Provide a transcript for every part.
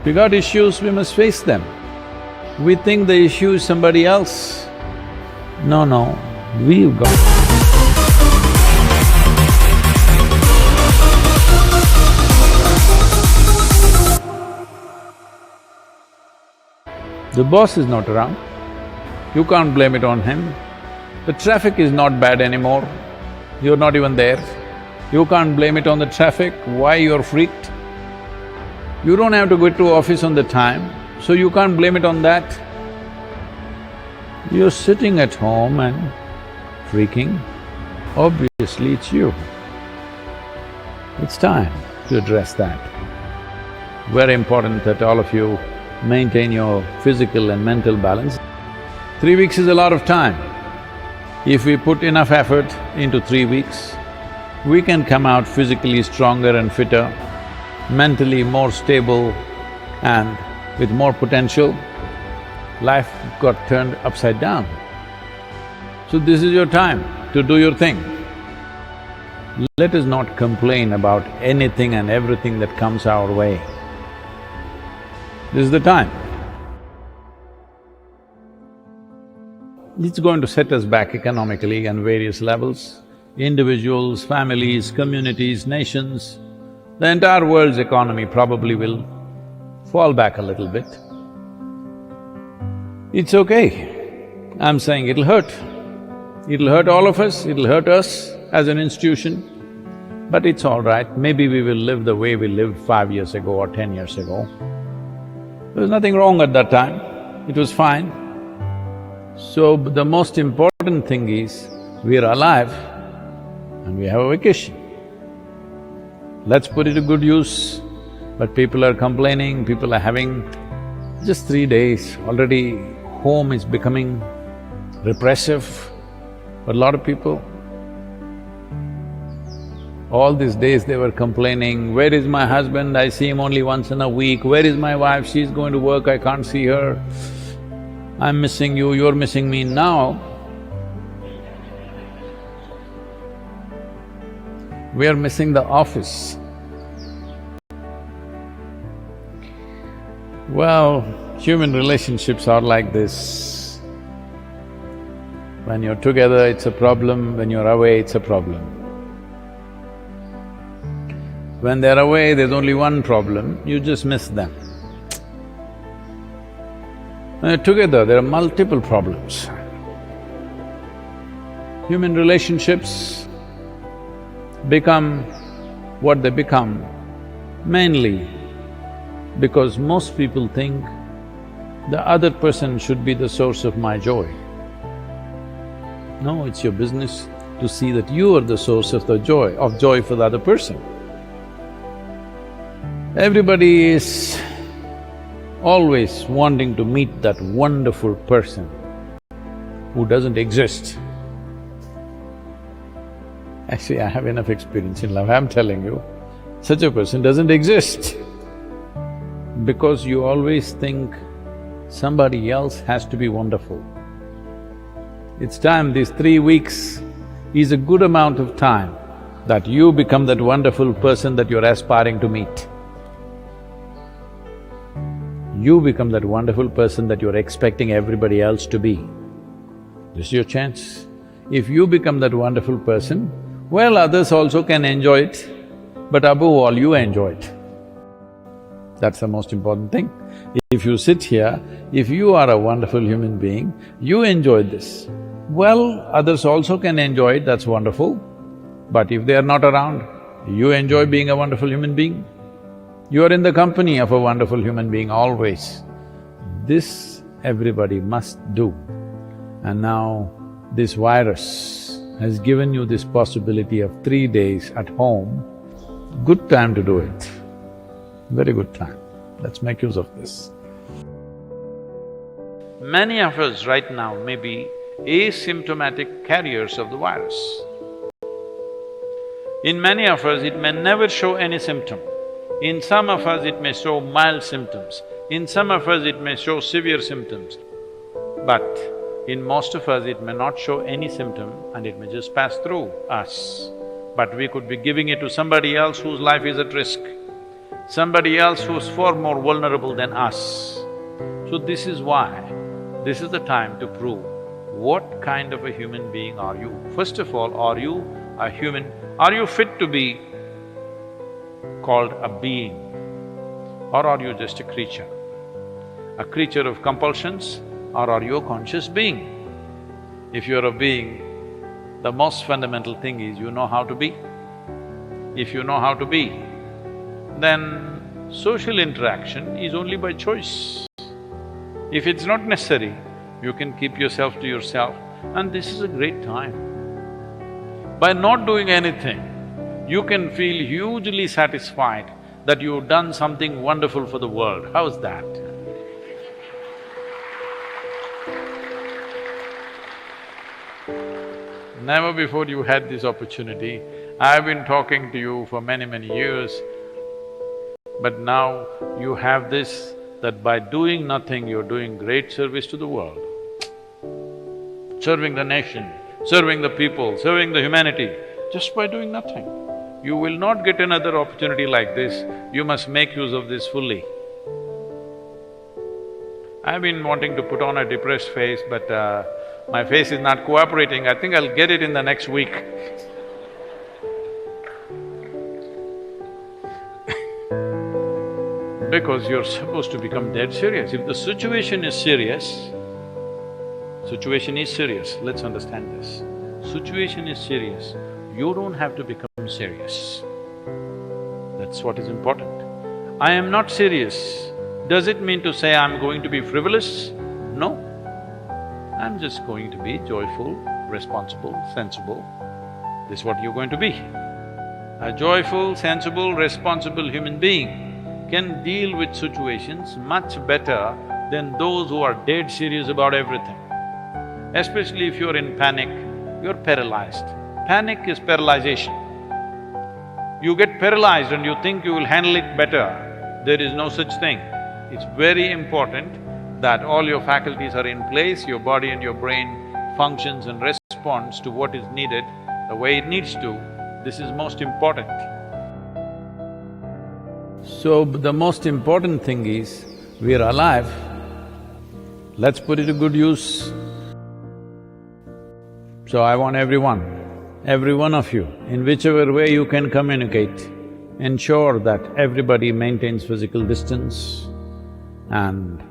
We got issues, we must face them. We think the issue is somebody else. No, no, we've got… The boss is not around, you can't blame it on him. The traffic is not bad anymore, you're not even there. You can't blame it on the traffic, why you're freaked? You don't have to go to office on the time, so you can't blame it on that. You're sitting at home and freaking, obviously it's you. It's time to address that. Very important that all of you maintain your physical and mental balance. 3 weeks is a lot of time. If we put enough effort into 3 weeks, we can come out physically stronger and fitter, mentally more stable and with more potential. Life got turned upside down. So this is your time to do your thing. Let us not complain about anything and everything that comes our way. This is the time. It's going to set us back economically on various levels. Individuals, families, communities, nations, the entire world's economy probably will fall back a little bit. It's okay. I'm saying it'll hurt. It'll hurt all of us, it'll hurt us as an institution, but it's all right. Maybe we will live the way we lived 5 years ago or 10 years ago. There was nothing wrong at that time, it was fine. So, the most important thing is, we are alive and we have a vacation. Let's put it to good use. But people are complaining, people are having just 3 days, already home is becoming repressive for a lot of people. All these days they were complaining, where is my husband? I see him only once in a week. Where is my wife? She's going to work, I can't see her. I'm missing you, you're missing me. Now, we are missing the office. Well, human relationships are like this. When you're together, it's a problem, when you're away, it's a problem. When they're away, there's only one problem, you just miss them. When you're together, there are multiple problems. Human relationships become what they become mainly because most people think the other person should be the source of my joy. No, it's your business to see that you are the source of the joy for the other person. Everybody is always wanting to meet that wonderful person who doesn't exist. Actually, I have enough experience in life, I'm telling you, such a person doesn't exist. Because you always think somebody else has to be wonderful. It's time, these 3 weeks is a good amount of time that you become that wonderful person that you're aspiring to meet. You become that wonderful person that you're expecting everybody else to be. This is your chance. If you become that wonderful person, well, others also can enjoy it, but above all, you enjoy it. That's the most important thing. If you sit here, if you are a wonderful human being, you enjoy this. Well, others also can enjoy it, that's wonderful. But if they are not around, you enjoy being a wonderful human being. You are in the company of a wonderful human being always. This everybody must do. And now this virus has given you this possibility of 3 days at home. Good time to do it, very good time. Let's make use of this. Many of us right now may be asymptomatic carriers of the virus. In many of us, it may never show any symptom. In some of us, it may show mild symptoms. In some of us, it may show severe symptoms. But in most of us, it may not show any symptom and it may just pass through us. But we could be giving it to somebody else whose life is at risk. somebody else who's far more vulnerable than us. So this is why, this is the time to prove what kind of a human being are you. First of all, are you a human? Are you fit to be called a being? Or are you just a creature? A creature of compulsions, or are you a conscious being? If you're a being, the most fundamental thing is you know how to be. If you know how to be, then social interaction is only by choice. If it's not necessary, you can keep yourself to yourself, and this is a great time. By not doing anything, you can feel hugely satisfied that you've done something wonderful for the world. How's that? Never before you had this opportunity. I've been talking to you for many, many years, but now you have this, that by doing nothing, you're doing great service to the world. Serving the nation, serving the people, serving the humanity, just by doing nothing. You will not get another opportunity like this, you must make use of this fully. I've been wanting to put on a depressed face, but my face is not cooperating. I think I'll get it in the next week. Because you're supposed to become dead serious. If the situation is serious, let's understand this. Situation is serious, you don't have to become serious. That's what is important. I am not serious. Does it mean to say I'm going to be frivolous? No. I'm just going to be joyful, responsible, sensible. This is what you're going to be. A joyful, sensible, responsible human being can deal with situations much better than those who are dead serious about everything. Especially if you're in panic, you're paralyzed. Panic is paralyzation. You get paralyzed and you think you will handle it better. There is no such thing. It's very important that all your faculties are in place, your body and your brain functions and responds to what is needed the way it needs to. This is most important. So, the most important thing is, we're alive, let's put it to good use. So I want every one of you, in whichever way you can communicate, ensure that everybody maintains physical distance and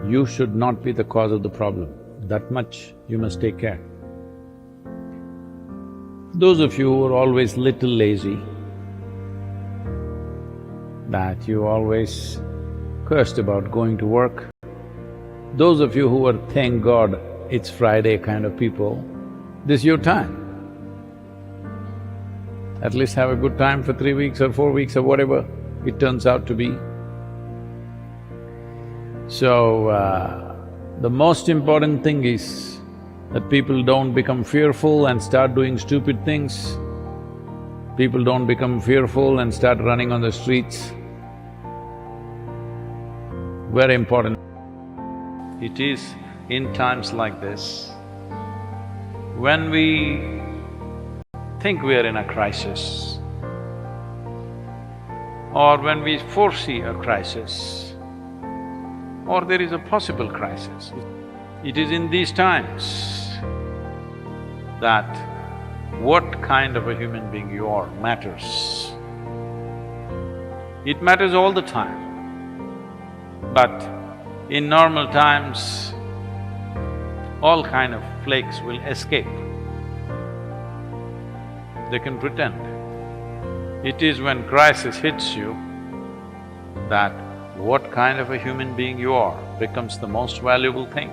you should not be the cause of the problem. That much you must take care. Those of you who are always little lazy, that you always cursed about going to work, those of you who are thank God it's Friday kind of people, this is your time. At least have a good time for 3 weeks or 4 weeks or whatever it turns out to be. So, the most important thing is that people don't become fearful and start doing stupid things. People don't become fearful and start running on the streets. Very important. It is in times like this, when we think we are in a crisis, or when we foresee a crisis, or there is a possible crisis, it is in these times that what kind of a human being you are matters. It matters all the time. But in normal times, all kind of flakes will escape. They can pretend. It is when crisis hits you that what kind of a human being you are becomes the most valuable thing.